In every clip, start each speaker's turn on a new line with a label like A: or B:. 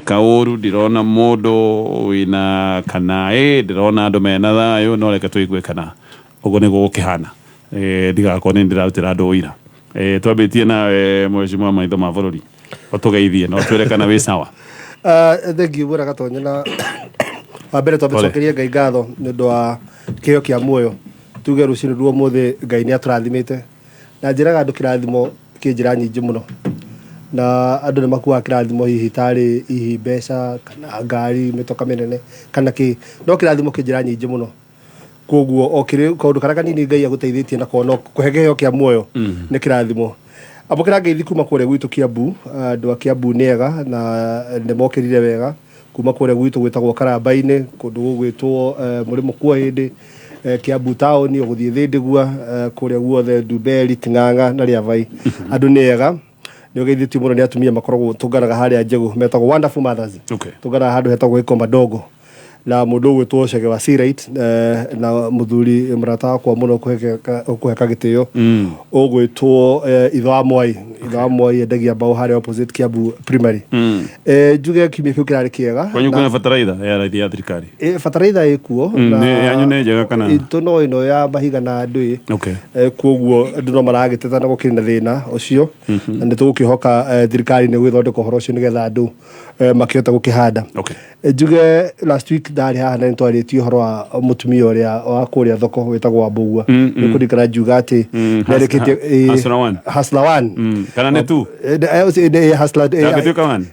A: kauru ndirona mundu wina kana ndirona andu mena thayo no reke tuigue kana ugo ni gukihana ndigakone ndirarutira andu uira twambitie na mheshimiwa maitho ma bururi otugeithie no twire kana wi sawa.
B: Thank you bora gatonya na wabere twabecokerie Ngai ngatho ni undu wa kiheo kia muoyo tuge rucini ruo muthe Ngai ni aturathimite na njiraga andu kirathimo kinjira nyingi muno na andu ni makuwa kirathimo hihi tari hihi mbeca kana ngari mitoka minene kana ki no kirathimo kinjira nyingi muno koguo okire kaundu karia kanini Ngai aguteithitie na kono kuhegeo kia muoyo ni kirathimo abo kira ngeithi kuma kure gwitu Kiambu andu a Kiambu nega na ndimokirire wega kuma kure gwitu gwitagwo Karamba-ini kundu gugwitwo Muurigo kwa hindi Kiambu town uguthie thindigua kure guothe Ndumberi Ting'ang'a na Riavai andu nega ni ugeithitio muno ni atumia makoragwo tunganaga haria Njegu metagwo Wonderful Mothers tungana handu hetagwo Ikomba Ndogo na mundu gwitwo Chege wa Sirite na muthuri Mbaratha kwa muno kuheka gitio ugwitwo itho wa Mwai endagia mbao haria opposite Kiambu Primary njuge kimia kiu kirari kiega
A: kwanyu kuna fataraitha ya thirikari
B: fataraitha ikuo
A: na yanyu ne njega kana
B: itono ino ya mahiga na ndui koguo andu no maragiteta na gukiri na thina ucio na nitugukihoka thirikari ni gwithondeka horo ucio nigetha andu makihota gukihanda njuge last week ndari haha na ntwaritio horo wa mutumia uria wa kuria thoko wetagwo Mbugua ni kurikana njuga ati nereketie Hustler One
A: kana ne tu
B: Hustler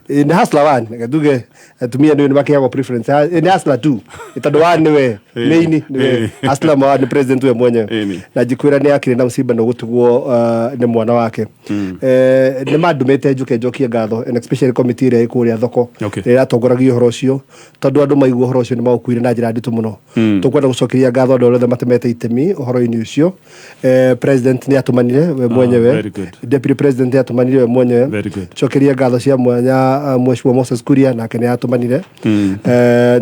B: ni Hustler One nduge atumia ni makiago preference ni Hustler 2 itandu wa niwe main niwe Hustler ma ni president we mwenyewe na jikwira ni akire na msiba no gutigwo ni mwana wake ni madumete njuke njokie ngatho and especially committee ria ikuria thoko ria tongoragio horo ucio tondu andu maigua horo ucio ni maukuire na njira nditu muno tukwenda gucokeria ngatho andu othe matemete itemi uhoro-ini ucio president ni atumanire we mwenyewe deputy president ni atumanire we mwenyewe cokeria ngatho cia mwanya mheshimiwa Moses Kuria nake ni atumanire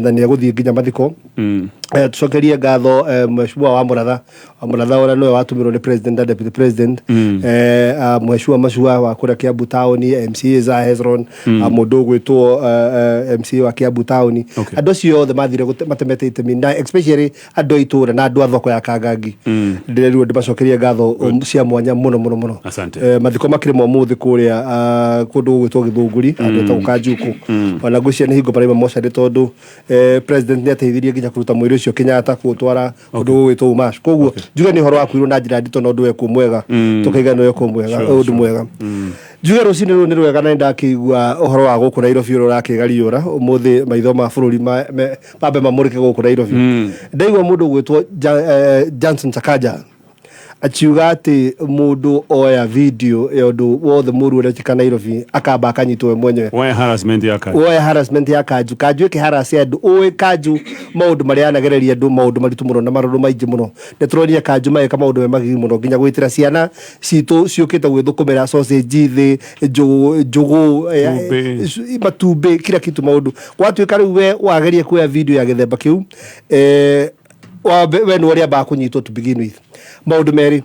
B: na ni aguthie nginya mathiko tucokerie ngatho mheshimiwa wa Muratha ora no watumirwo ni president and deputy president mheshimiwa Mashua wa kura Kiambu town MCA za Hezron mundu gwitwo MCA wa Kiambu town andu cio othe mathire matemete itemi na especially andu itura na andu a thoko ya Kangangi ndireru ndimacokerie ngatho cia mwanya muno mathiko makirimo muthi kuria kundu gwitwo Githunguri andu ta Kanjuku ona gucia ni hingo barima moca ndi tondu president ni ateithirie nginya kuruta mwiri ucio Kenyatta kutwara kundu gwitwo Umash koguo njuge ni horo wakwirwo na njira ndito no ndu weku mwega tukaigana weku mwega undu mwega njuge rucini ru ni rwega na ndakigua uhoro wa guku Nairobi urakigariura umuthi maitho ma bururi mambe mamurike guku Nairobi ndaigua mundu gwitwo Johnson Sakaja achiuga ati mundu oya video ya undu wothe muru urekika Nairobi akamba akanyitwo mwenyewe
A: oya harassment ya Kaju ikiharasia andu uwe Kaju maundu maria anagereria andu maundu maritu muno na maruru maingi muno nituronia Kaju maika maundu me magigi muno nginya gwitira ciana citu ciukite gwithukumira sausage thi njugu matumbi kila kitu maundu gwatuika riu we wagerie kuya video ya githemba kiu we no ria ba kunyitwo to begin with maundu meri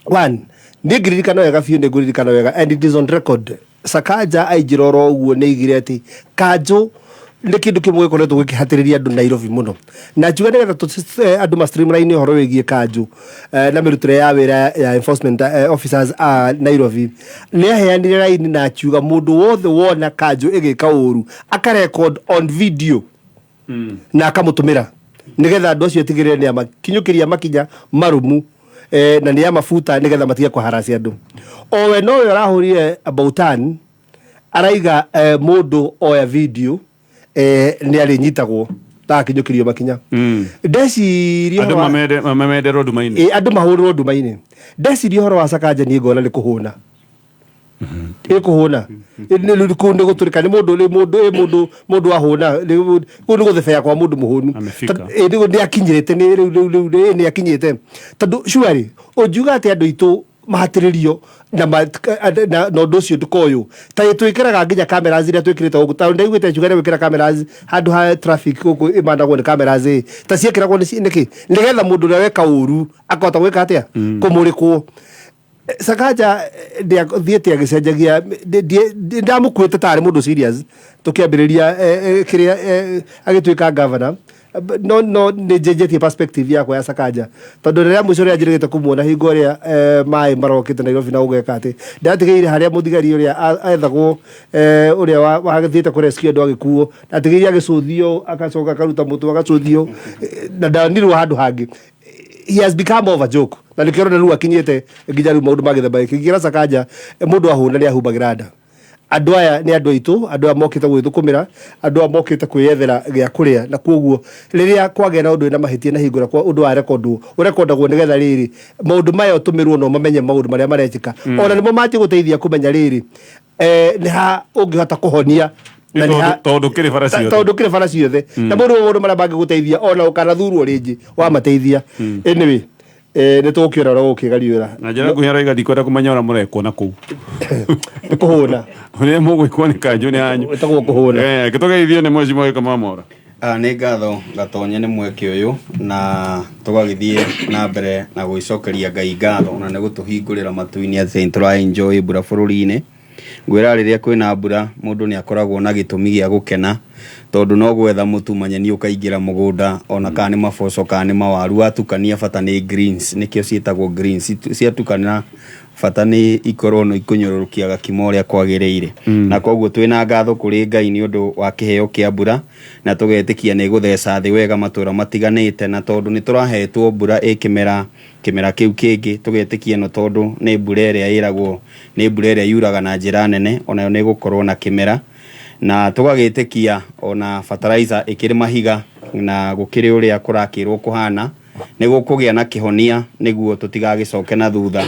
A: one ni giririkana wega fiu ni giririkana wega and it is on record Sakaja aijiroro uguo ni igire ati Kaju ni kindu kimwe koretwo gikihatiria andu Nairobi muno na njuga nigetha andu ma streamline horo wigie Kaju na mirutire ya wira ya enforcement officers Nairobi ni aheanire raini na achuga mundu wothe wona Kaju igika uru akarecord on video na akamutumira nigetha andu acio tigirire ni amakinyukiria makinya marumu na ni amafuta nigetha matige kuharasia andu owe no yo rahurire about an araiga mundu oya video ni ari nyitagwo takinyukirio makinya ndecirio andu mamede road maini
B: andu mahurwo ndumaini ndecirio horo wa Sakaja ni ngona ni kuhuna kuhuna ni kunde guturika ni mundu ahuna kundu guthefea kwa mundu muhunu ndi akinyirite ni akinyite tondu shwari ujuga ati andu itu mahatiririo na no nducio ndukoyu ta twikiraga nginya cameras iria twikirite guku ta ndaiguite njugere gwikira cameras handu ha traffic guku imandagwo ni cameras ta ciekiragwo ni niki nigetha mundu uria weka uru akota gwika atia kumurikwo
A: Sakaja thiete agicenjagia ndamukwite tari mundu serious tukiambiriria kiria agituika governor no ni jejetie perspective yakwa ya Sakaja tondu riria mwico ria njirigite kumuona hingo ria mai marokite Nairobi na ugeka ati ndatigeire haria muthigari uria ethagwo uria wagithiite kurescue andu agikuo ndatigeire agicuthio akacoka akaruta mutu agacuthio na ndanirwo handu hangi. He has become more of a joke. Na nikirona riu akinyite nginya riu maundu magithe kigira Sakaja mundu ahuna ni ahumbagira nda. Andu aya ni andu aitu, andu aya mokite gwithukumira, andu aya mokite kwiyethera gia kuria na koguo riria kwagea na undu na mahitie na hingura kwa undu wa urekondagwo nigetha riri maundu maya utumirwo no mamenye maundu maria marekika ona nimo mati guteithia kumenya riri ni ha ungihota kuhonia tondu kire bara ciothe na mundu maria bangiguteithia ona ukanathurwo ringi wa mateithia anyway ni tukiora ro ukigariura
C: na njira nguhira iga ndikwenda kumenya ora murekwo na kuu
A: kuhuna
C: uri mugwikwo ni kanju ni anyu
A: etagwo kuhuna
C: gitugeithio ni mwezi mwe kama mora
D: ni ngatho gatonye ni mweke uyu na tugagithie na mbere na gwicokeria Ngai ngatho na ni gutuhingurira matuini ati tura enjoy bura bururi-ini ngwira riria kwina mbura mundu ni akoragwo na gitumi gia gukena tondu no gwetha mutu manyeni ukaingira mugunda ona kana ni maboco kana ni mawaru atukania bata ni greens nikio cietagwo greens ciatukana bata ni ikorono ikunyurukia gakimo ria kwagiriire na koguo twina ngatho kuri Ngai ni undu wa kiheo kia mbura na tugetikia ni gutheca thi wega matura matiganite na tondu ni turahetwo mbura ikimera kiu kingi tugetikia no tondu ni mbura iria iragwo ni mbura iria yuraga na njira nene ona ni gukorwo na kimera na tugagetikia ona fertilizer ikiri mahiga na gukiri uria kurakirwo kuhana ni gukugia na kihonia niguo tutigagicoke na thutha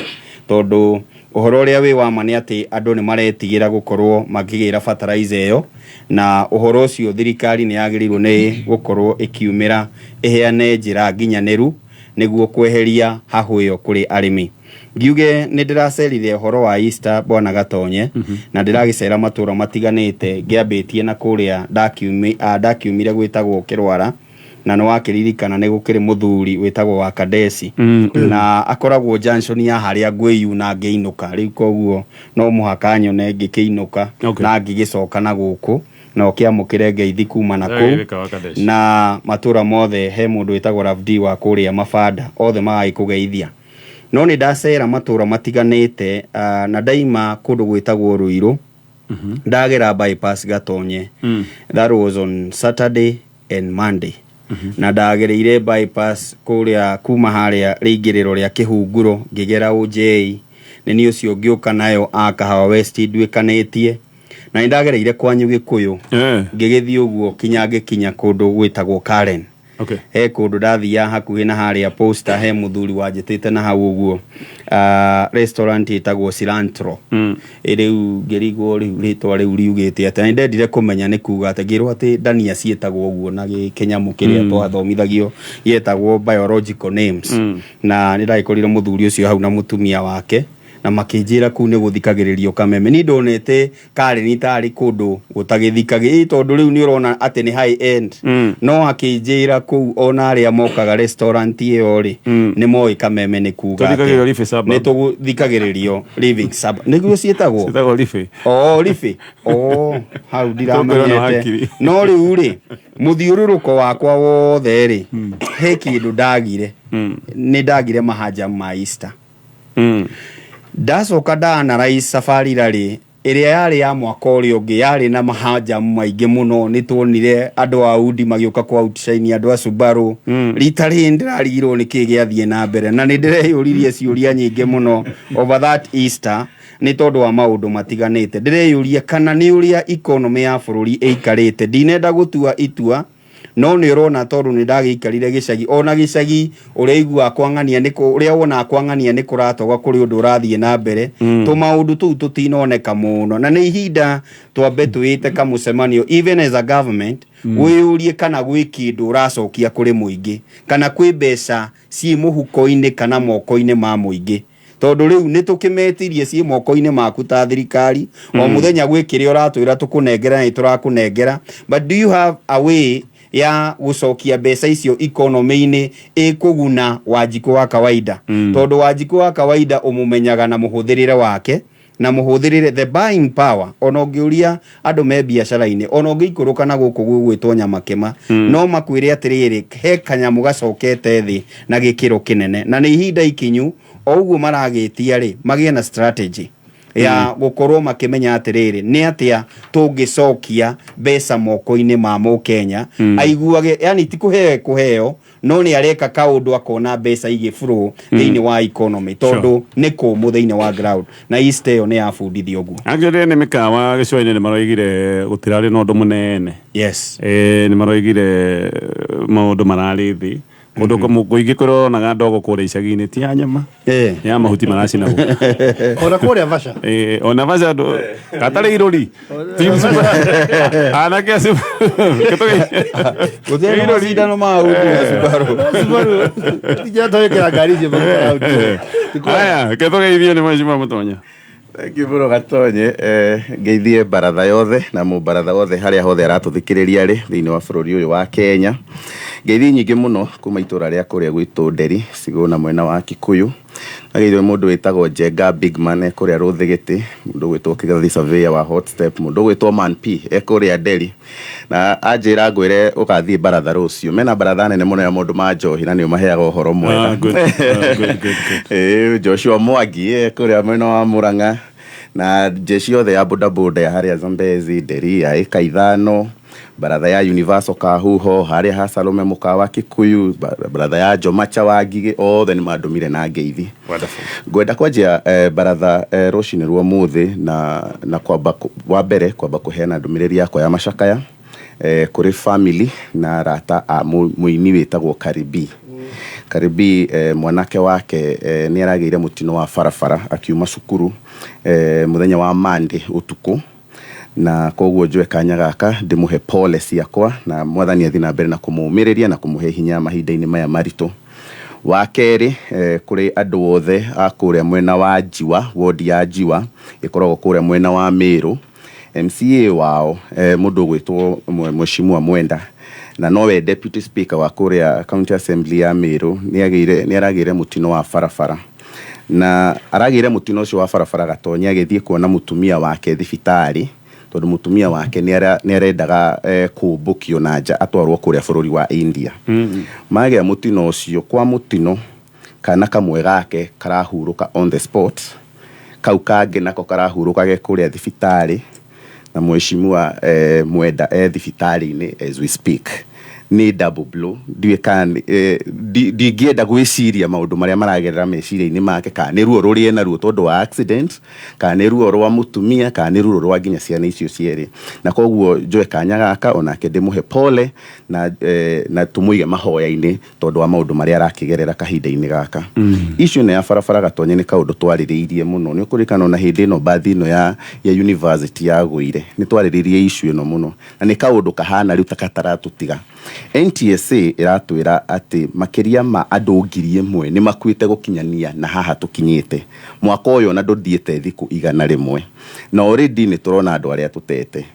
D: tondu uhoro uria wi wa mani ati andu ni maretigira gukorwo magigira fertilizer iyo na uhoro ucio thirikari ni yagirirwo ni gukorwo ikiumira iheane njira nginyaniru niguo kweheria hahu iyo kuri arimi ngiuge ni ndiracerire uhoro wa Easter bwana gatonye na ndiragicera matura matiganite ngiambitie na kuria ndakiumire gwitagwo Kirwara na no wakiririkana ni gukiri muthuri witagwo wa Kadesi na akoragwo junction ya haria ngwiyu na ngeinuka riu koguo no muhaka nyone ngikiinuka na ngigicoka na guku no kiamukire ngeithi kuma na ku na matura mothe he mundu witagwo Ravdi wa kuria Mabanda othe magikugeithia no ni ndacera matura matiganite na daima kundu gwitagwo Ruiru ndagera bypass gatonye that was on Saturday and Monday na ndagereire bypass kuria kuma haria ringiriro ria Kihunguro ngigera OJ ni ucio ngiuka nayo Akahawa West ndwikanetie na ndagereire kwanyu Gikuyu ngigithii uguo kinya kundu gwitagwo Karen he kundu ndathia hakuhi na haria poster he muthuri wanjitite na hau uguo restaurant itagwo Cilantro riu ngirigwo ritwa riu riugite ati ndendire kumenya ni kuga ati ngirwo ati Dania cietagwo uguo na Kenyamu kiria twathomithagio yetagwo biological names na ndiraikorire muthuri ucio hau na mutumia wake na makinjira ku ni guthikagiririo kameme ni ndonete kari ni tari kundu gutagithikagi tondu riu ni urona ati ni high end no akinjira ku ona aria mokaga restaurant iyo ri ni moi kameme ni kuga ni tuguthikagiririo living sub niguo cietagwo
C: life
D: life hau ndiramenyete no riu ri muthiururuko wakwa wothe ri he kindu ndagire ni ndagire mahanja ma Easter ndacoka ndana rais safari rari iria yari ya mwaka urio ngi yari na mahanja maingi muno ni tuonire andu a Udi magioka kwa outshine andu a Subaru ritari ndirarigirwo ni kigiathie na mbere na ni ndireyuririe ciuria nyingi muno over that Easter ni tondu wa maundu matiganite ndireyuria kana ni uria economy ya bururi ikarite ndinenda gutua itua no ni urona tondu ni ndagiikarire gicagi ona gicagi ureigua kwangania niko uria wona kwangania ni kuratoga kuri undu urathie na mbere to maundu tu tutinoneka muno na ni ihinda twambe tuite kamucemanio even as a government wiyurie kana gwi kindu uracokia kuri muingi kana kwi mbeca ci muhuko-ini kana moko-ini ma muingi tondu riu ni tukimetirie ci moko-ini maku ta thirikari o muthenya gwikire uratwira tukunengera ni turakunengera but do you have a way ya gucokia mbeca icio economy-ini ikuguna Wanjiku wa kawaida tondu Wanjiku wa kawaida umumenyaga na muhuthirire wake na muhuthirire the buying power ona ungiuria andu me biacara-ini ona ungikuruka na guku gwitwo nyamakema no makwire atiriri he kanyamu gacokete thi na gikiro kinene na ni ihinda ikinyu ouguo maragitia ri magie na strategy ya gukorwo makimenya atiriri ni atia tungicokia mbeca moko-ini ma Mukenya aiguage yani ti kuheo no ni areka kaundu akona mbeca igiflow thiini wa economy tondu ni kumu thiini wa ground na East yo ni abundithio guo
C: actually ni mikawa gicwa-ini ni maroigire gutirari no ndu munene
D: yes
C: ni maroigire maundu marari thi mundu muingi kuronaga ndogo kuria icagi-ini ti nyama ya mahuti maracina
A: ona kuria vasha
C: ona vasha katari irori ana kiasi
D: gutheri irori ndano mau
A: Subaru tija toyekera ngari je
C: aya kethogeithie ni mheshimiwa Mutonya.
B: Thank you bro Gatonye ngeithie Mbaratha yothe na Mbaratha wothe haria hothe aratuthikiriria ri thiini wa bururi uyu wa Kenya ngeithi nyingi muno kuma itura ria kuria gwitu Nderi Siguna mwena wa Kikuyu ageithwe mundu witagwo Jenga Big Man kuria Ruthigiti mundu witwo Kigathi Surveyor wa Hot Step mundu witwo Man P kuria Nderi na ajira ngwire ugathie Mbaratha rucio mena Mbaratha nene muno ya mundu ma njohi na ni maheaga uhoro mwega
C: Good.
B: Joshua Mwangi kuria mwena wa Murang'a na jeshi yothe ya bodaboda ya haria Zambezi Nderi ya eka ithano Mbaratha ya Universal Kahuho haria ha Salome Mukawa Kikuyu Mbaratha ya Jomacha wa Ngigi othe ni mandumire na ngeithi
C: Wonderful.
B: Ngwenda kwanjia Mbaratha rucini rwa muthi na kwamba wa mbere kwamba kuheana ndumiriri yakwa ya macakaya kuri family na rata a muini witagwo Karibi mwanake wake ni arageire mutino wa farafara akiuma cukuru muthenya wa Monday utuku na koguo njwe kanya gaka ndimuhe pole ciakwa na mwathani athi na mbere na kumumiriria na kumuhe hinya mahinda-ini maya maritu wa keri kuri andu othe akuria mwena wa Jiwa ward ya Jiwa ikoragwo kuria mwena wa Meru MCA wao mundu gwitwo Mheshimiwa Mwenda na nowe deputy speaker wa kuria county assembly ya Meru ni arageire mutino wa farafara na arageire mutino ucio wa farafara Gatonya agithie kuona mutumia wake thibitari tondu mutumia wake ni arendaga kubukio na nja atwarwo kuria bururi wa India magea mutino ucio kwa mutino kana kamwe gake karahuruka on the spot kau kangi nako karahuruka kuria thibitari na Mheshimiwa Mwenda thibitari-ini as we speak ni double blow ndigienda gwiciria maundu maria maragerera meciria-ini make kana ni ruo rurie na ruo tondu wa accident kana ni ruo rwa mutumia kana ni ruo rwa nginya ciana icio cieri na koguo njwe kanya gaka onake ndimuhe pole na tumuige mahoya-ini tondu wa maundu maria arakigerera kahinda-ini gaka issue ne ya farafara Gatonya ni kaundu twaririirie muno ni ukurikana ona hindi no bathi no ya university ya Gũire ni twaririirie issue no muno na ni kaundu kahana riu takataratutika NTSA iratwira ati makiria ma andu 1,000 ni makuite gukinyania na haha tukinyite mwaka uyu na nduthiete thiku 100 na already ni turona andu aria tutete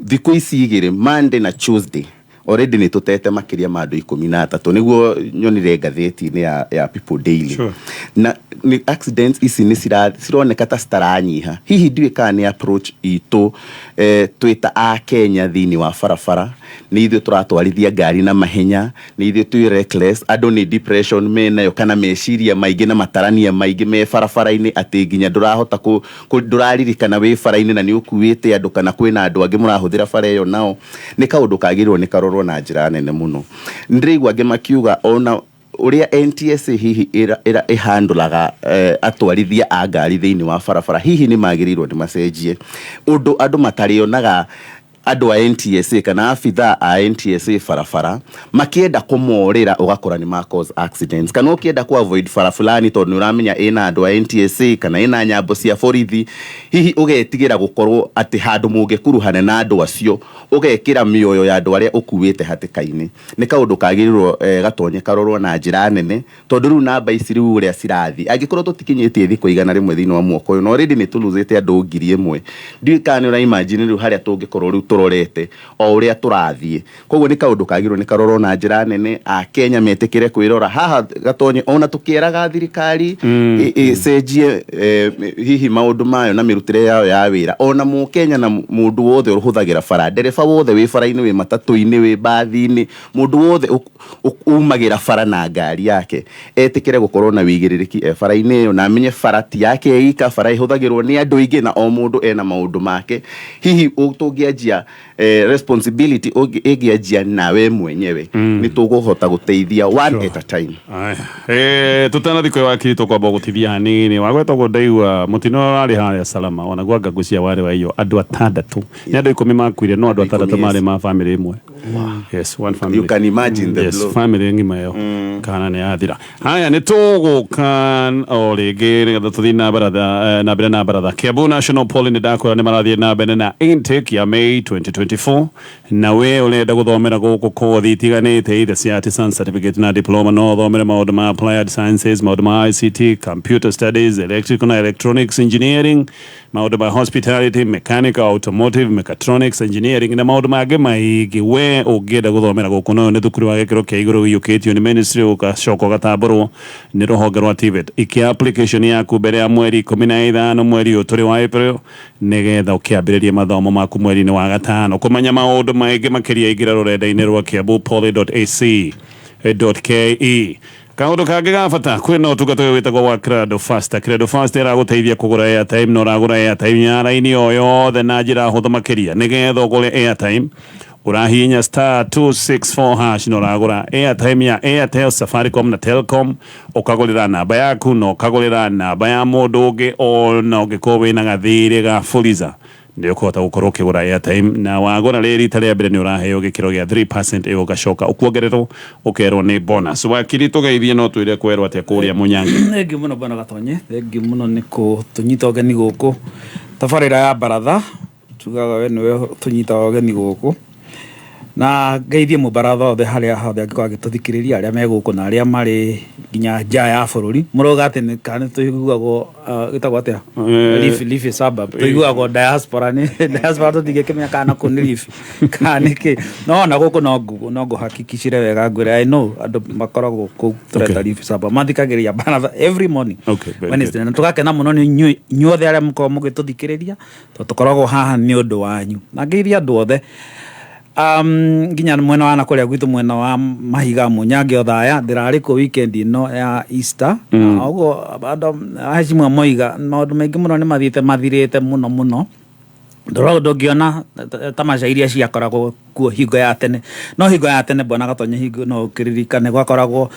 B: thiku ici igire Monday na Tuesday already ni tutete makiria ma andu 13 niguo nyonire ngatheti-ini ya People Daily na ni accidents ici ni cironeka ta staranyiha hihi ndiwe kana ni approach itu twita a Kenya thini wa farafara ni ithu turatwarithia ngari na mahenya ni ithu tu reckless andu ni depression mena yo kana meciria maingi na matarania maingi me farafara-ini ati nginya ndurahota nduraririkana we fara-ini na ni ukuite andu kana kwina andu angi murahuthira fara iyo nao ni kaundu kagirwo ni karorwo na njira nene muno ndirigwa angi makiuga ona uria NTSA hihi ihandulaga atwarithia a ngari thiini wa farafara hihi ni magirirwo ni macenjie undu andu matarionaga andu a NTSA kana afitha a NTSA farafara makienda kumorira ugakora ni ma cause accidents kana ukienda ku avoid fara fulani tondu uramenya ina andu a NTSA kana ina nyambo cia borithi hihi ugetigira gukorwo ati handu mungekuruhana na andu acio ugekira mioyo ya andu aria ukuwite hatikaini ni kaundu kagirirwo Gatonya karorwo na njira nene tondu riu namba ici riu uria cirathi angikorwo tutikinyitie thiku 100 thiini wa mwaka uyu no already ni tuluzite andu 1,000 ndiikane ura imagine riu haria tungikorwo riu
E: turorete o uria turathie koguo ni kaundu kagirwo ni karorwo na njira nene a Kenya metekire kwirora haha Gatonye ona tukieraga thirikari cenjie hihi maundu mayo na mirutire yao ya wira ona mu Kenya na mundu wothe urhuthagira bara ndereba wothe wi bara-ini wi matatu-ini wi bathi-ini mundu wothe umagira bara na ngari yake etikire gukorwo na wigiririki bara-ini na amenye bara ti yake ika bara ihuthagirwo ni andu ingi na o mundu ena maundu make hihi utungianjia responsibility egianjia nawe mwenyewe ni tuguhota guteithia one at a time.
C: Tutana thiko wakirito kwa bogutithia hanini wagwetwo gudaigua mutino rari haria salama ona gwaga gucia wari wa iyo andu atandatu ni andu 10 makuire no andu atandatu mari ma family imwe. Yes, one family.
E: You can imagine the blow.
C: Family ngima yo kana ni athira haya ni tugukan o rigi tuthina baratha na baratha Kiambu National Polling ndakora ni marathie na mbere na intake ya May 2024 na we urenda guthomera guku kothi itiganite either cia artisan certificate na diploma no thomera maundu ma applied sciences maundu ma ICT computer studies electrical and electronics engineering maundu ma hospitality mechanical automotive mechatronics engineering na maundu mangĩ maingĩ we ũngĩenda guthomera guku no nĩ thukuru wa gĩkĩro kĩa igũrũ ũiyũkĩtio nĩ ministry ũgacoka ũgatambũrwo nĩ rũhonge rwa TVET ikia application yaku mbere ya mweri 15 mweri ũyũ tũrĩ wa April nĩgetha ũkĩambĩrĩrie mathomo maku mweri-inĩ wa gatano kũmenya maũndũ maingĩ makĩria ingĩra rũrenda-inĩ rwa kiambupoly.ac.ke kaundu kangi gabata kwina utungata uyu witagwo wa Credo Fast iraguteithia kugura airtime no ragura airtime ya raini o yothe na njira huthu makiria nigetha ugure airtime urahinya *264# no ragura airtime ya Airtel, Safaricom na Telcom ukagurira namba yaku no ukagurira namba ya mundu ungi ona ungikorwo wina gathiri ga Fuliza ndio kuhota gukorwo ukigura airtime na wagura rita ria mbere ni uraheo gikiro gia 3% ugacoka ukuongererwo ukerwo ni bonus wakiri tugeithie no twire kwerwo atia kuria munyangi
F: thengi muno bana Gatonye thengi muno ni kutunyita ogeni guku tabarira ya Mbaratha tugaga we niwe tunyita ogeni guku na geithie Mbaratha othe haria hothe angĩkorwo agĩtũthikĩrĩria arĩa me gũkũ na arĩa marĩ nginya nja ya bũrũri mũroga atĩ nĩ kana tũiguagwo gĩtagwo atĩa leaf suburb tũiguagwo diaspora nĩ diaspora tũtingĩkĩmenya kana kũ nĩ leaf kana nĩkĩ no na gũkũ no ngũhakikicire wega ngwĩre I know andũ makoragwo kũu tũreta leaf suburb mathikagĩrĩria Mbaratha every morning Wednesday na tũgakena mũno nĩ inyuothe arĩa mũkoragwo mũgĩtũthikĩrĩria tũkoragwo haha nĩ ũndũ wanyu na ngeithia andũ othe nginya mwena wa nakũrĩa gwitũ mwena wa Mahiga Munyange othaya ndirarĩ ku weekend ino ya Easter na ũguo andũ acimwe moiga maũndũ maingĩ mũno nĩ mathiĩte mathirĩte mũno ndũngĩona tamasha iria ciakoragwo kuo hingo ya tene no hingo ya tene bwana Gatonye hingo no ũkĩririkane gwakoragwo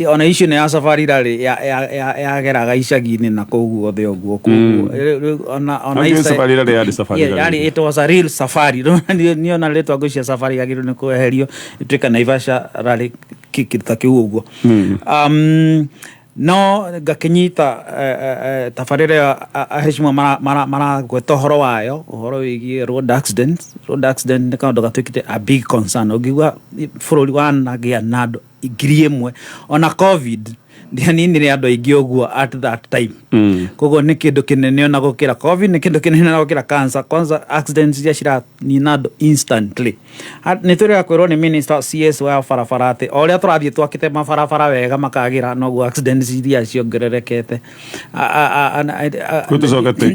F: ona icio nĩ ya safari rally yageraga icagi-inĩ na kũu guothe ũguo ona
C: safari rally ya safari
F: rally it was a real safari nĩ ona rĩtwa ngũcia safari yagĩrĩirwo nĩ kweherio ĩtuĩka Naivasha rally kĩkĩruta kĩu ũguo no ngakinyita tabarĩra aheshimwa maragweta ũhoro wayo ũhoro wĩgiĩ road accidents nĩ kaũndũ gatuĩkĩte a big concern ũngĩigua bũrũri wanagĩa na andũ ngiri ĩmwe ona covid ndianinire andũ aingĩ ũguo at that time koguo nĩ kĩndũ kĩnene ona gũkĩra covid nĩ kĩndũ kĩnene ona gũkĩra cancer kwanza accidents iria ciranina andũ instantly nĩ tũrĩa kwĩrwo nĩ minister CS wa barabara atĩ o ũrĩa tũrathiĩ twakĩte mabarabara wega makagĩra noguo accidents iria ciongererekete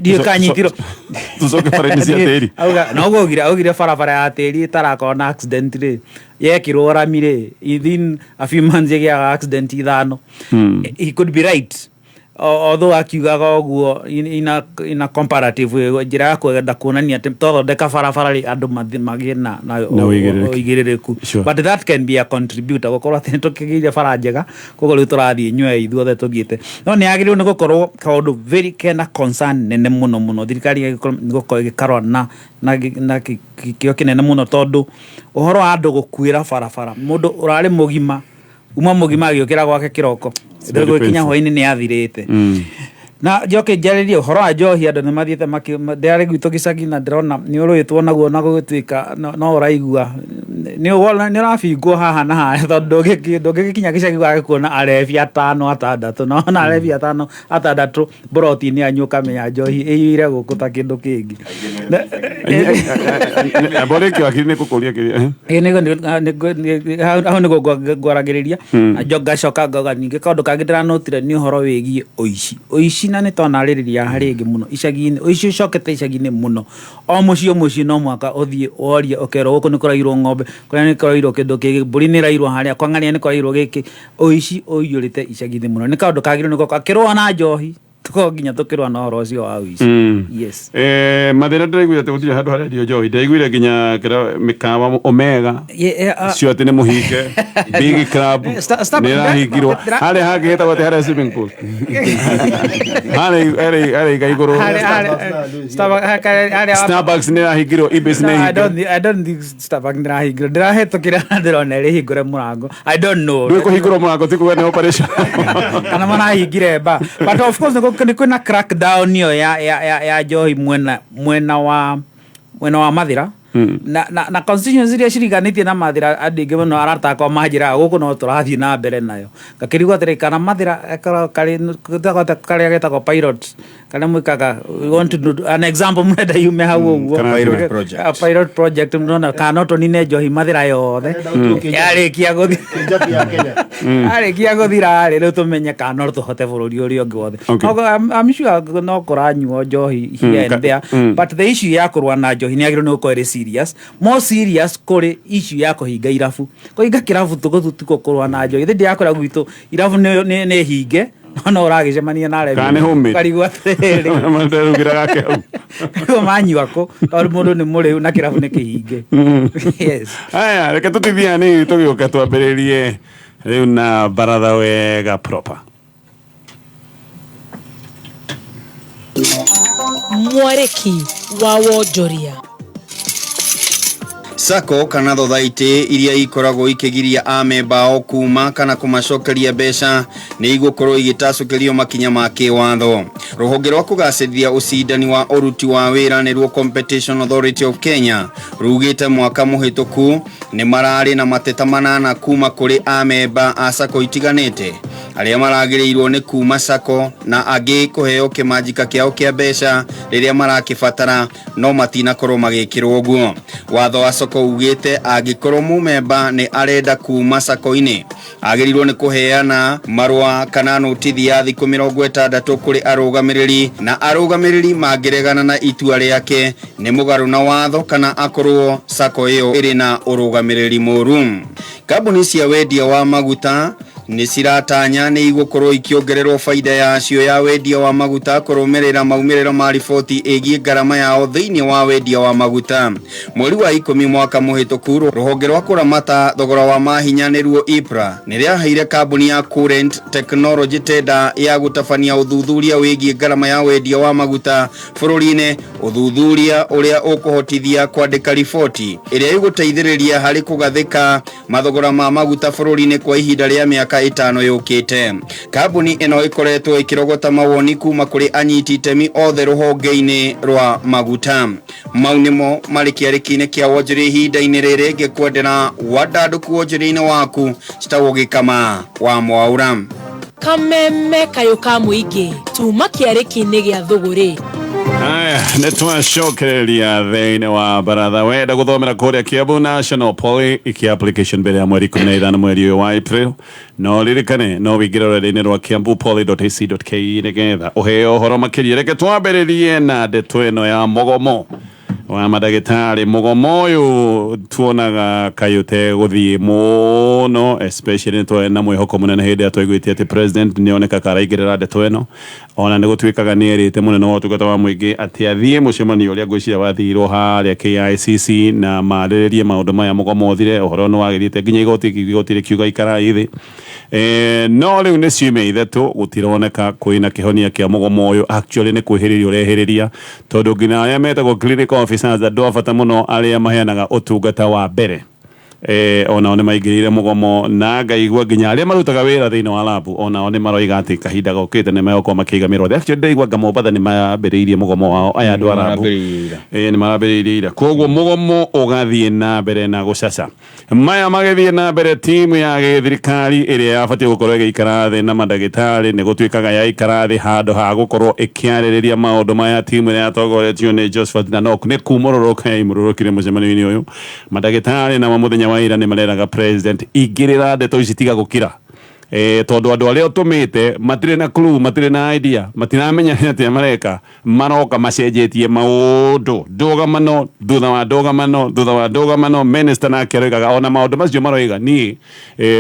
F: ndiũkanyitirwo
C: tucoke bara-inĩ cia tĩri
F: noguo augire barabara ya tĩri ĩtarakorwo na accident rĩ yekirwo ramire within a few months yagĩaga accident 5 he could be right although akiugaga ũguo in a comparative njĩra ya kwenda kuonania atĩ twathondeka barabara rĩ andũ magĩe na ũigĩrĩrĩku but that can be a contributor gũkorwo atĩ nĩtũkĩgĩire bara njega koguo rĩu tũrathiĩ inyuĩ ithuothe tũthiĩte no nĩ agĩrĩirwo nĩ gũkorwo kaũndũ very kena concern nene mũno thirikari gũkorwo ĩgĩkarwa na kĩo kĩnene mũno tondũ ũhoro wa andũ gũkuĩra barabara mũndũ ũrarĩ mũgima mũgima agĩũkĩra gwake kĩroko ndĩgũkinya hwainĩ nĩ athirĩte na njoke njarĩrie ũhoro wa njohi andũ nĩ mathiĩte ndĩrarĩ gwitũ gĩcagi na ndĩrona nĩ ũrũĩtwo naguo na gũgĩtuĩka no ũraigua ni wona ni rafingwo haha na haha tondu ngikinya gicagi gwa kuona arebi 5 6 no na arebi 5 6 broti-ini anyu kamenya njohi iyire guku ta kindu kingi
C: abore ki akiri ni kukuria kiri
F: hau nigo ngwaragiriria ngacoka ngoga ningi kaundu kangi ndiranotire ni uhoro wigie uici na ni tonaririria hari ingi muno icagi-ini uici ucokete icagi-ini muno o mucio no mwaka uthie worie okero guku ni kurairwo ng'ombe kuria ni kurairwo kindu kingi mburi ni rairwo haria kwa ng'ania ni kurairwo giki uici uiyurite icagi-ini muno ni kaundu kagire niko akirwa na njohi tuko nginya tukirwa na horo ucio wa uici yes
C: mathira ndiraiguire ati gutire handu haria dio njohi ndaiguire nginya kira mikawa omega cio ati ni muhinge big club ni rahingirwo haria hangi hetagwo ati haria swimming pool haria igaiguru Starbucks ni rahingirwo Ibis ni
F: I don't think Starbucks ni rahingirwo ndirahetukira ndirona ri hingure murango I don't know
C: ndwe kuhingurwo murango tikuwe ni operation
F: kana marahingire ba but of course ni kuna crackdown yo ya njohi mwena wa mathira na constituency iria ciriganitie na mathira andingi muno arataka majira guku no turathie na mbere nayo ngakirigwo atiri kana mathira kari getagwo pilot kana mwikaga we want to do an example murenda yume hau uguo pilot project murona kana tonine njohi mathira yothe yarikia guthira riu tumenye kana tuhote bururi uria ungi wothe I'm sure no kuranyuo njohi here and there but the issue ya kurwa na njohi ni agirwo ni uko serious more serious kuri issue ya kuhinga irabu kuhinga kirabu tuko kurwa na njohi thindi yakora gwitu irabu ni hinge no uragicemania na rebi karigwa atiriri
C: manderugira gake
F: hau manyuako tondu mundu ni muriu na kirabu ni kihinge yes
C: aya reke tutithiani tugioka twambiririe riu na Mbaratha wega proper
G: mwareki wa wonjoria
D: Sako kana thothaitĩ iria ikoragwo ikigiria amemba ao kuma kana kumacokeria mbeca ni igũkorwo igĩtacũkĩrio makinya ma kĩwatho. Rũhonge rwa kũgacĩrithia ũcindani wa ũruti wa wĩra nĩruo Competition Authority of Kenya rugĩte mwaka mũhĩtũku nĩ mararĩ na mateta manana kuma kũrĩ amemba a Sako itiganĩte arĩa maragĩrĩirwo nĩ kuma Sako na angĩ kũheo kĩmanjika kĩao kĩa mbeca rĩrĩa marakĩbatara no matinakorwo magĩkĩrwo ũguo. Watho wa Sako ugĩte angĩkorwo mũmemba nĩ arenda kuma Sako-inĩ agĩrĩirwo nĩ kũheana marũa kana notithi ya thikũ 60 kũrĩ arũgamĩrĩri na arũgamĩrĩri mangĩregana na itua rĩake nĩ mũgarũ na watho kana akorwo Sako ĩyo ĩrĩ na ũrũgamĩrĩri mũru. Kambuni cia wendia wa maguta ni ciratanya ni igũkorwo ikiongererwo faida yacio ya wendia wa maguta kũrũmĩrĩra maumĩrĩro ma riboti ĩgiĩ ngarama yao thĩinĩ wa wendia wa maguta. Mweri wa 10 mwaka mũhĩtũku rũhonge rwa kũramata thogora wa mahinya nĩruo IPRA nĩ rĩaheire kambuni ya Current Technology tenda ya gũtabania ũthuthuria wĩgiĩ ngarama ya wendia wa maguta bũrũri-inĩ, ũthuthuria ũrĩa ũkũhotithia kwandĩka riboti ĩrĩa ĩgũteithĩrĩria harĩ kũgathĩka mathogora ma maguta bũrũri-inĩ kwa ihinda rĩa mĩaka 5 yũkĩte. Kambuni ĩno ĩkoretwo ĩkĩrogota mawoni kuma kũrĩ anyiti itemi othe rũhonge-inĩ rwa maguta. Mau nĩmo marĩ kĩarĩki-inĩ kĩa wonjoria ihinda-inĩ rĩrĩ ngĩkwendera wandandũku wonjoria-inĩ waku citagwo Gĩkama wa Mwaura.
G: kameme kayo ka mũingĩ tuma kĩarĩki-inĩ gĩa thũgũrĩ.
C: Aya nĩ twacokereria thĩinĩ wa Mbaratha wenda gũthomera kũrĩa Kiambu National Poly iki application mbere ya mweri 15 mweri ũyũ wa April no ririkane no wĩingĩre rũrenda-inĩ rwa kiambupoly.ac.ke nĩgetha ũheo ũhoro makĩria. Reke twambĩrĩrie na ndeto ĩno ya mũgomo wa madagĩtarĩ. Mũgomo ũyũ tuonaga kayũte gũthiĩ mũno especially nĩtwe na mwĩhoko mũnene hĩndĩ ĩrĩa twaiguĩte atĩ president nĩoneka karaingĩrĩra ndeto ĩno ona nĩgũtuĩkaga nĩerĩte mũnene wa ũtungata wa mũingĩ atĩ athiĩ mũcemanio ũrĩa ngwĩciria wathirwo harĩa KICC na marĩrĩrie maũndũ maya mũgomo ũthire. Ũhoro nĩ wagĩrĩte nginya igoti rĩkiuga ikarai thĩ no rĩu nĩ ciumia ithatũ gũtironeka kwĩna kĩhonia kĩa mũgomo ũyũ. Actually nĩ kwĩhĩrĩria ũrehĩrĩria tondũ nginya arĩa metagwo clinical officers andũ a bata mũno arĩa maheanaga ũtungata wa mbere ona one maigirire mugomo na ngaigua nginya aria marutaga wira thiini wa labu ona one maroiga ati kahinda gokite ne mayo kwa makigamirwo actually ndaigua Mbaratha ni mabiriirie mugomo wao aya andu arabu ni mabiriirie koguo mugomo ugathie na mbere na gucaca maya magethie na mbere timu ya githirikari iria yabatie gukorwo igikara thi na mandagitari ni gutuikaga ya ikara thi handu ha gukorwo ikiaririria maundu maya timu iria yatongoretio ni Josephat Nanok ni kumuroroka imurorokire mucemanio-ini uyu mandagitari na muthenya wa ira ni mareraga president igirira ndeto ici tiga gukira tondu andu aria utumite matire na clue matire na idea matinamenya atia mareka maroka macenjetie maundu ndugamano thutha wa ndugamano minister na keroigaga ona maundu macio maroiga ni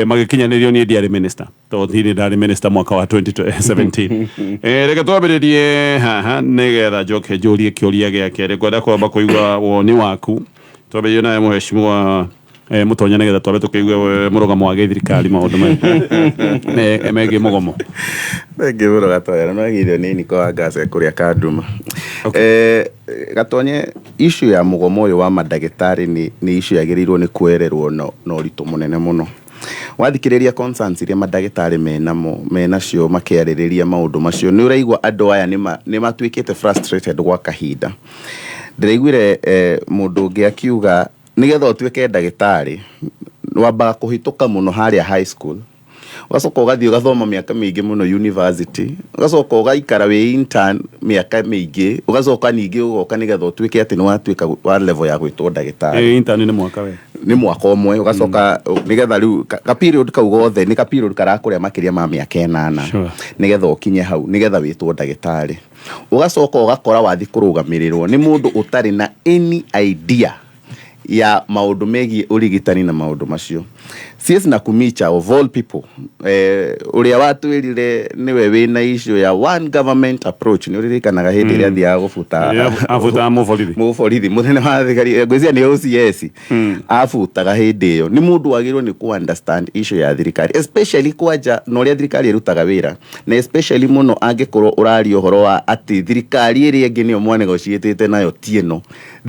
C: magikinyanirio ni ndiari minister to thiri ndari minister mwaka wa 2017 reke twambiririe haha nigetha njoke njurie kiuria giake rikwenda kwamba kuigua woni waku twambiririe na mheshimiwa mutonya nigetha twabe tukiigwe murugamo wa githirikari maundu megi mugomo
E: ngiburo gatoya no girio nini kwa ngase kuria kanduma gatonye issue ya mugomo uyu wa mandagitari ni issue yagirirwo ni kwererwo no rito munene muno wathikiriria concerns iria mandagitari menacio makiaririria maundu macio ni uraigwa andu aya ni matwikite frustrated gwa kahinda ndiraiguire mundu ungi akiuga nigetha utwike ndagitari wamba kuhituka muno haria high school ugacoka ugathie ugathoma miaka mingi muno university ugacoka ugaikara wi intern miaka mingi ugacoka ningi ugoka nigetha utwike ati ni watwika wa level ya gwitwo ndagitari
C: intern ni mwaka we
E: ni mwaka umwe ugacoka nigetha riu ka period kau gothe ni ka period karakuria makiria ma miaka 8 nigetha ukinye hau nigetha witwo ndagitari ugacoka ugakora wathi kurugamirirwo ni mundu utari na any idea ya maundu megi urigitani na maundu macio CS na kumicha of all people uria watwirire niwe wina issue ya one government approach ni uririkanaga hindi ria thia gufuta muforithi muthene wa thigari ngwizia ni OCS afutaga hindi iyo ni mundu wagirwo ni ku understand issue ya thirikari especially kwaja no ria thirikari irutaga wira na especially muno angikorwo urari uhoro wa ati thirikari iri ingi ni omwane gocietete nayo tieno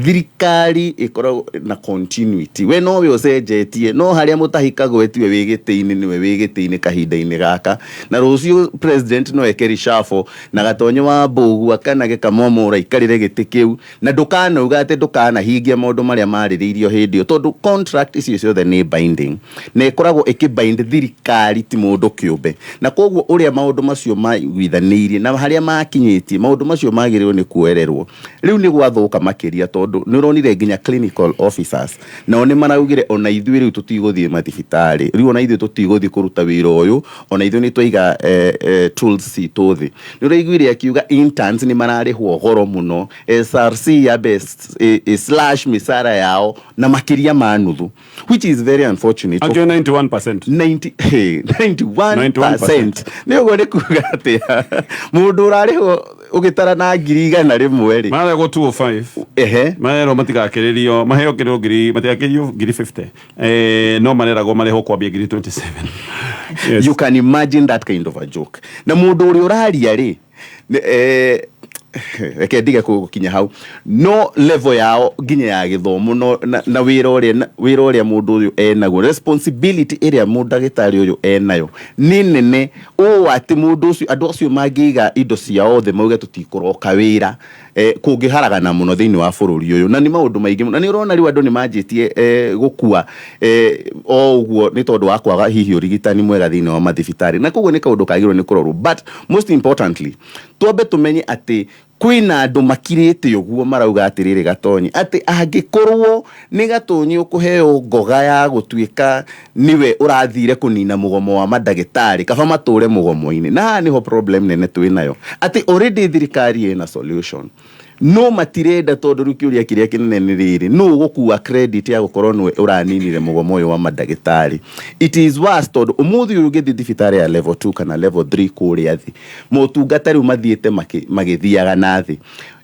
E: thirikari ikorwo na continuity we no we ucenjetie no haria mutahika gwetiwe wigitiini niwe wigitiini kahinda-ini gaka na rucio president no ekeri shafo na gatonyo wa mbugu akana gikamomora ikarire giti kiu na ndukana ugate ndukana hingia maundu maria maririirio hindi tondu contract icio ciothe ni binding na ikoragwo ikibind thirikari ti mundu kiumbe na koguo uria maundu macio maiguithaniirie na haria makinyitie maundu macio magirirwo ni kuererwo riu ni gwathuka makiria tondu ni uronire nginya clinical officers na one maraugire ona ithuĩ riu tutiguthie mathibitari riu ona ithuĩ tutiguthie kuruta wira uyu ona ithuĩ ni twiga tools cituthi ni uraiguire akiuga interns ni mararihwo goro muno SRC ya best slash misara yao na makiria manuthu which is very unfortunate
C: again 91%
E: ni ugo ni kuga ati mundu urarihwo ugitara na ngiri 100 ri
C: mara go 205 mara matigakiririo maheo kiro ngiri matigakiririo ngiri 50 no manera go mareho kwambia ngiri 27
E: yes. You can imagine that kind of a joke na mundu uri uraria ri eke kukinya hau no level yao nginya ya githomo no na wira uria mundu uyu enaguo responsibility iria mundagitari uyu enayo ni nene o ati mundu ucio andu acio mangiga indo cia othe mauge tutikoroka wira kungiharagana muno thiini wa bururi uyu na ni maundu maingi na ni urona riu andu ni manjitie gukua o uguo ni tondu wa kwaga hihi urigitani mwega thiini wa mathibitari na koguo ni kaundu kagirwo ni kurorwo but most importantly twambe tumenye ati kwina andu makirite uguo marauga atiriri gatonyi ati angikorwo ni gatonyi ukuheo ngoga ya gutwika niwe urathire kunina mugomo wa mandagitari kaba mature mugomo-ini na niho problem nene twinayo ati already thirikari ina solution no matirenda tondu rukiuria kiria kinene riri no gukua credit ya gukorwo nwe uraninire mugomo uyu wa mandagitari it is worse tondu umuthi uyu githi thibitari ya level 2 kana level 3 kuria thi mutungatari mathiete magithiaga nathi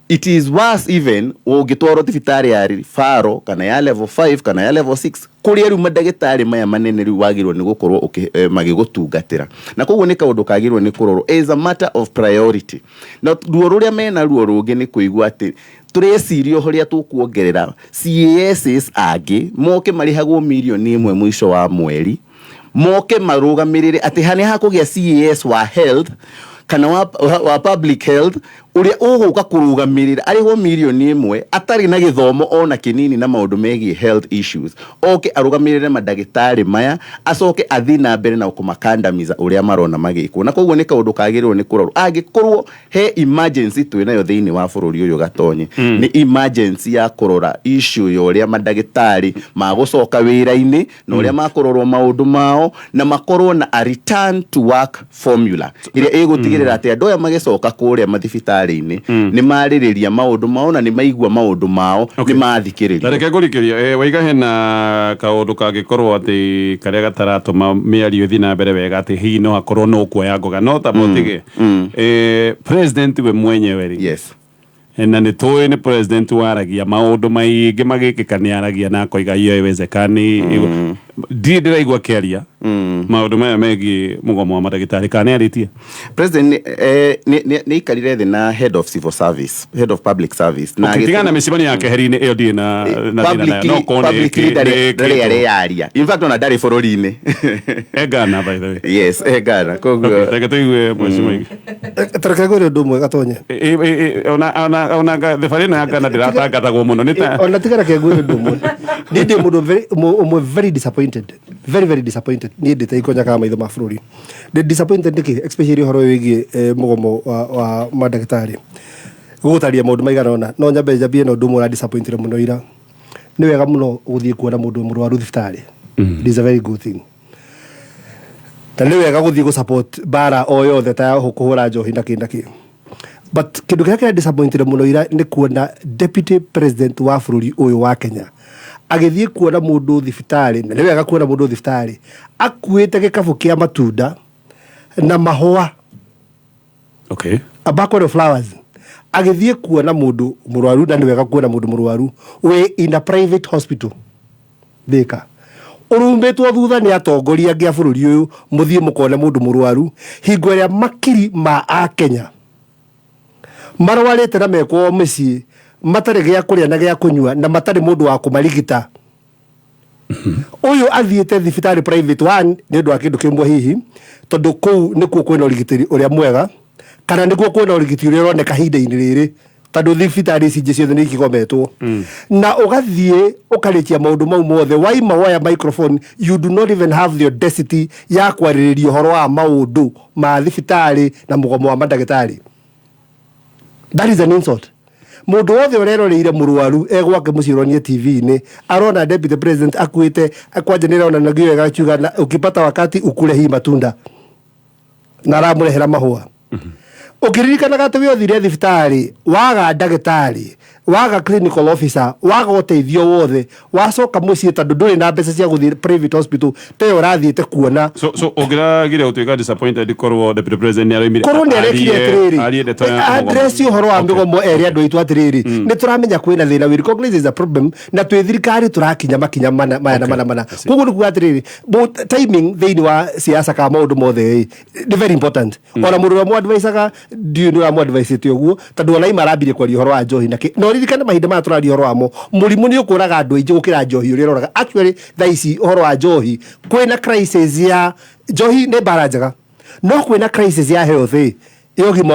E: it is worse even ugitwaro thibitari ya faro kana ya level 5 kana ya level 6 kuria ru mandagitari maya manene ru wagirwo ni gukorwo magigutungatira na koguo ni kaundu kagirwo ni kurorwo as a matter of priority na ruo ruria mena ruo rungi ni kuigua ati turecirio horia tukuongerera CAS angi moke marihagwo milioni 1 mwisho wa mweri moke marugamirire ati hani hakugia CAS wa health kana wa public health uria uguka kurugamirira arihwo milioni 1 atari na githomo ona kinini na maundu megie health issues oke arugamirire madagitari maya acoke athina mbere na kumakandamiza uria marona magikwo na koguo ni kaundu kagirwo ni kurorwo angikorwo he emergency twinayo thiini wa bururi uyu Gatonye ni emergency ya kurora issue yo uria madagitari magucoka wira-ini na uria makororwo maundu mao na makorwo na a return to work formula iria igutigirira ati andu aya magicoka kuria mathibitari ni maririria maundu mao na ni maigua maundu mao ni mathikiriria
C: reke ngurikiria waiga hena kaundu kangikorwo ati karia gataratuma miario thina mbere wega ati hi no akorwo no kuoya ngoga no ta motige president we mwenyewe ri
E: yes
C: na ni toy ni president waragia maundu maingi magikika ni aragia na koiga iyo iwezekani ndira igwa kiaria maundu maya megi mugomo wa madagitari kana aritie
E: president ni ikarire the na head of civil service head of public service
C: na tigana mecibani yake heri-ini iyo ndi na
E: no kone kire aria in fact ona ndari bururi-ini
C: egana by the way
E: yes egana koguo
C: reke tuigue mheshimiwa
B: tareke gore ndumwe Gatonye
C: ona the farina yakana ndiratangatagwo muno nita
B: ona tigara ke gore ndumwe ndi mundu very disappointed very disappointed ni ndite ikonya kama maitho ma bururi the disappointed ndiki especially horo wigi mugomo wa madagitari gutaria maundu maigana ona no nyambe njambie no ndumwe ra disappointed muno ira ni wega muno guthie kuona mundu murwaru thibitari it is a very good thing tani wega guthie go support bara o yothe ta kuhura njohi ndaki but kindu kira disappointed muno ira ni kuona deputy president wa bururi uyu wa Kenya agithie kuona mundu thibitari na niwega kuona mundu thibitari akuite gikabu kia matunda na mahua
C: okay
B: a bucket of flowers agithie kuona mundu murwaru na niwega kuona mundu murwaru we in a private hospital thika urumbetwo thutha ni atongoria ngia bururi uyu muthie mukone mundu murwaru hingo ria makiri ma a Kenya marwarite na mekwo mucii matare gya kuria na gya kunyua na matare mundu wa kumarigita uyu athiete thibitari private one ni ndu akindu kimwe hihi tondu kou nikuo kwina urigitiri uria mwega kana nikuo kwina urigitiri uria roneka hinda-ini riri tondu thibitari ici ciothe ni ikigometwo na ugathie ukarikia maundu mau mothe waima waya microphone you do not even have the audacity ya kwaririria horo wa maundu ma thibitari na mugomo wa madagitari. That is an insult. Mundu wothe ureroreire murwaru egwake mucironie TV-ini arona deputy president akuite akwanjanira ona nagio wega chuga na ukipata wakati ukule hii matunda na ramurehera mahua ukiririkana gate we othire thibitari waga ndagitari waga clinical officer waga uteithio wothe wacoka mucii tondu nduri na mbeca cia guthie private hospital te urathiete kuona
C: so ugiragire utuika disappointed korwo deputy president ni arimire
B: korwo ni arekire address uhoro wa migomo area andu aitu atiriri ni turamenya kwina thina we recognize is a problem na twi thirikari turakinya makinya mana koguo nikuga atiriri timing thiini wa siasa ka maundu mothe ni very important ona mundu wa advice ndiu ni wa advice ti uguo tondu ona imarambire kwaria uhoro wa njohi na no ririkane mahinda ma turaria uhoro wamo murimu ni ukuraga andu aingi gukira njohi uri roraga actually thaici uhoro wa njohi kwina crisis ya njohi ni bara njega no kwina crisis ya health ugima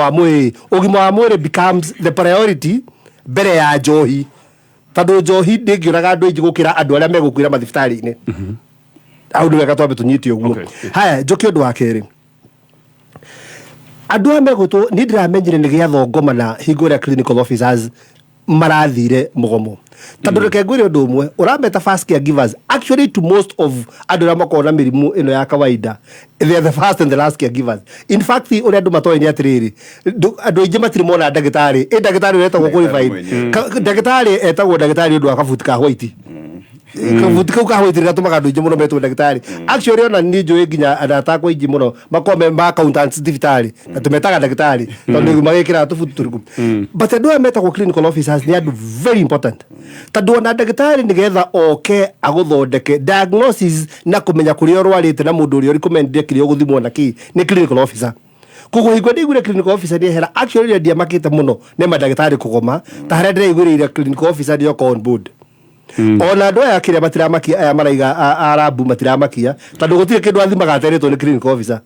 B: wa mwiri becomes the priority mbere ya njohi tondu njohi ndingiuraga andu aingi gukira andu aria megukwira mathibitari-ini au ni wega twambe tunyitio uguo haya njoki undu wa keri andu amegutu ni ndiramenyire ni giathongoma na hingo ria clinical officers marathire mugomo tondu reke ngwire undu umwe urameta first care givers actually to most of andu aria makona mirimu ino ya kawaida they are the first and the last care givers in fact uri andu matoe ni atiriri andu aingi matiri mona ndagitari ndagitari uretagwo qualified ndagitari etagwo ndagitari undu akafutika white kavutika ukahwitira gatuma kandu ingi muno metwo ndagitari actually ona ni njui nginya adatako ingi muno makome ma accountants thibitari na tumetaga ndagitari tondu magikira tufutu turiku but andu metagwo clinical officers ni andu very important tondu ona ndagitari nigetha oke aguthondeke diagnosis na kumenya kuria urwarite na mundu uria recommended kire guthimwo na ki ni clinical officer
A: kogo higwa ndigure clinical officer ni hera actually ndia makite muno ne madagitari kugoma ta hare ndigure ira clinical officer ni on board ona andå aya kä rä a matiramakia aya maraiga arabu matiramakia tondå gå tirä kä ndå athimaga ateretwo nä clinical officer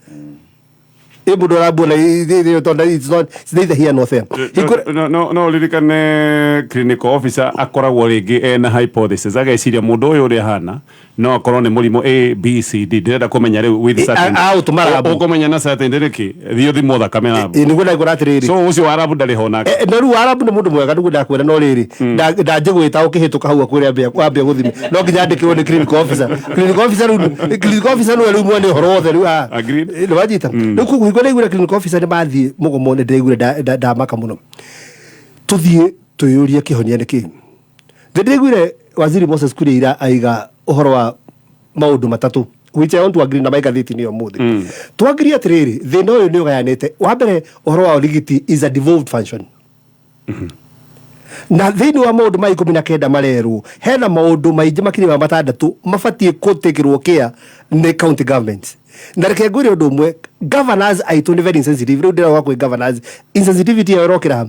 A: må ndå arambuona neither here nor there
C: no ririkane clinical officer akoragwo rĩngĩ ena hypothesis ageciria mũndũ ũyũ ũrĩa hana no akorwo nĩ mũrimũ A B C D ndĩrenda kũmenya rĩu with certain ũkũmenya na certain rĩkĩ thiĩ thimwo thakame arabu
A: nĩguo ndagũra atĩrĩrĩ
C: so ũcio arabu ndarĩ ho nake
A: no rĩu arabu nĩ mũndũ mwega nĩguo ndakwĩra no rĩrĩ ndanjĩgwĩta ũkĩhĩtũka hau akwĩre wambia gũthime no nginya andĩkĩrwo nĩ clinical officer nĩwe rĩu mwene ũhoro wothe rĩu nĩ wanyita rĩu koguo hingwo ndaigwĩra clinical officer nĩ mathiĩ mũgomo nĩ ndĩraigwĩre ndamaka mũno tũthiĩ twĩyũrie kĩhonia nĩ kĩĩ ndĩraigwĩre waziri Moses Kuria ira aiga ũhoro wa maũndũ matatũ which I want to agree na maigathĩti nĩyo mũthĩ twagirie atĩrĩrĩ thĩna ũyũ nĩ ũgayanĩte wa mbere ũhoro wa ũrigiti is a devolved function na thĩinĩ wa maũndũ ma 19 marerwo hena maũndũ maingĩ makĩria ma 6 mabatiĩ gũtĩkĩrwo care nĩ county governments na reke ngwĩre ũndũ ũmwe governors aitũ nĩ very insensitive rĩu ndĩrauga kwĩ governors insensitivity yao ĩrokĩra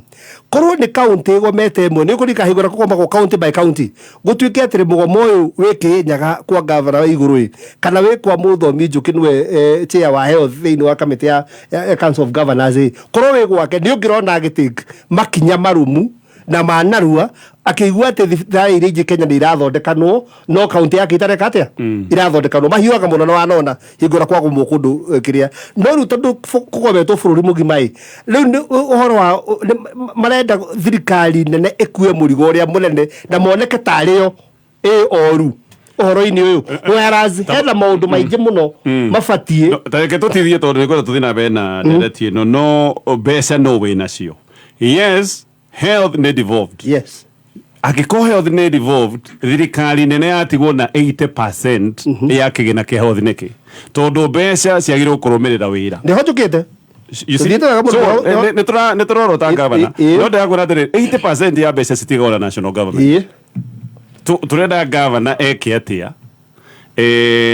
A: korwo nĩ county ĩgomete ĩmwe nĩ ũkũrika hĩgũra kũgomagwo county by county gũtuĩke atĩrĩ mũgomo ũyũ wĩkĩnyaga kwa governor wa igũrũ kana wĩ kwa mũthomi Njũkĩ nĩwe chair wa health thĩinĩ wa kamĩtĩ ya council of governors korwo wĩ gwake nĩ ũngĩrona agĩtĩk makinya marumu na manarua akĩigua atĩ thibitarĩ iria ingĩ Kenya nĩ irathondekanwo no kaunti yake itareka atĩa irathondekanwo mahiũaga mũno na wanona hingũra kwagũmwo kũndũ kĩrĩa no rĩu tondũ kũgometwo bũrũri mũgima rĩu ũhoro wa marenda thirikari nene ĩkue mũrigo ũrĩa mũnene na moneke tarĩo oru ũhoro-inĩ ũyũ whereas hena maũndũ maingĩ mũno mabatiĩ
C: tareke tũtithie tondũ nĩkwenda tũthiĩ na mbere na ndereti ĩno no mbeca no wĩ nacio yes health nĩ devolved
A: yes
C: angĩkorwo health nĩ devolved thirikari nene yatigwo na 80% ya kĩgĩna kĩa health nĩkĩ tondũ mbeca ciagĩrĩirwo kũrũmĩrĩra wĩra
A: nĩho njũkĩte
C: nĩ tũrorwo ta gavana no ndĩrakwĩra atĩrĩ 80% ya mbeca citigagwo na national government tũrenda gavana eke atĩa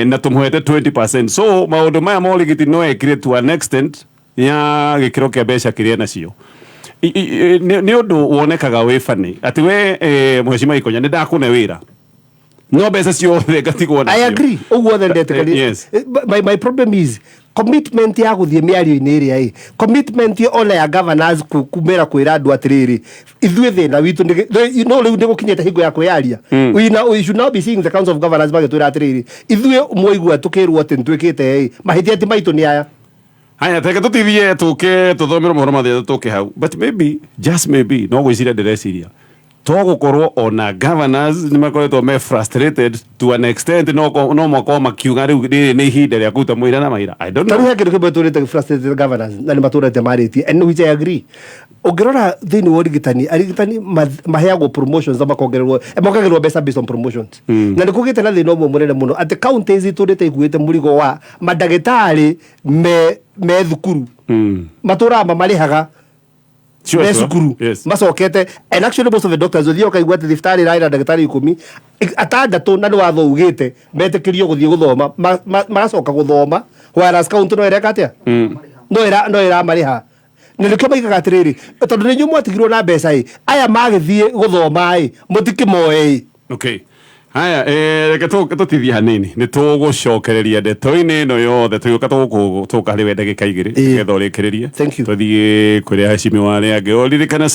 C: na tũmũhete 20% so maũndũ maya ma ũrigiti no ekire to an extent ya gĩkĩro kĩa mbeca kĩrĩa nacio nĩ ũndũ wonekaga wĩ bani atĩ we Mheshimiwa Ikonya nĩ ndakũne wĩra no mbeca ciothe ngatigwo nacio
A: I agree ũguo othe ndetĩkania my problem is commitment ya gũthiĩ mĩario-inĩ ĩrĩa commitment ona ya governors kumĩra kwĩra andũ atĩrĩrĩ ithuĩ thĩna witũ no rĩu nĩgũkinyĩte hingo ya kwĩyaria we should now be seeing the council of governors magĩtwĩra atĩrĩrĩ ithuĩ mwaigua tũkĩrwo atĩ nĩtwĩkĩte mahĩtia ti maitũ nĩ aya
C: haya teke tutithie tuthomere mohoro mathia tuke hau but maybe just maybe no gwiciria ndireciria to gukorwo ona governors ni makoretwo me frustrated to an extent no mwako makiuga riu ni ihinda rĩa kuruta mwĩra na maira I don't know
A: tarĩ kĩndũ kĩmwe tũrĩte frustrated governors na nĩ matũrĩte marĩtie and which I agree ũngĩrora thĩinĩ wa arigitani maheagwo promotions na makongagĩrwo mbeca based on promotions na nĩ kũgĩte na thĩna ũmwe mũnene mũno atĩ counties tũrĩte iguĩte mũrigo wa mandagĩtarĩ me thukuru matũraga marĩhaga me cukuru macokete and actually most of the doctors ũthiĩ ũkaigua atĩ thibitarĩ ĩrarĩ na ndagĩtarĩ 10 6 na nĩ watho ugĩte metĩkĩrio gũthiĩ gũthoma magacoka gũthoma whereas county no ĩreka atĩa no ĩramarĩha na nĩkĩo maigaga atĩrĩrĩ tondũ nĩ inyuĩ mwatigirwo na mbeca aya magĩthiĩ gũthoma mũtikĩmoe
C: okay haya reke tũtithie hanini nĩ tũgũcokereria ndeto-inĩ ĩno yothe tũgĩũka tũka harĩ we ndagĩka 2 nĩgetha ũrĩkĩrĩrie tũthiĩ kũrĩa Heshimiwa arĩa angĩ ũririkane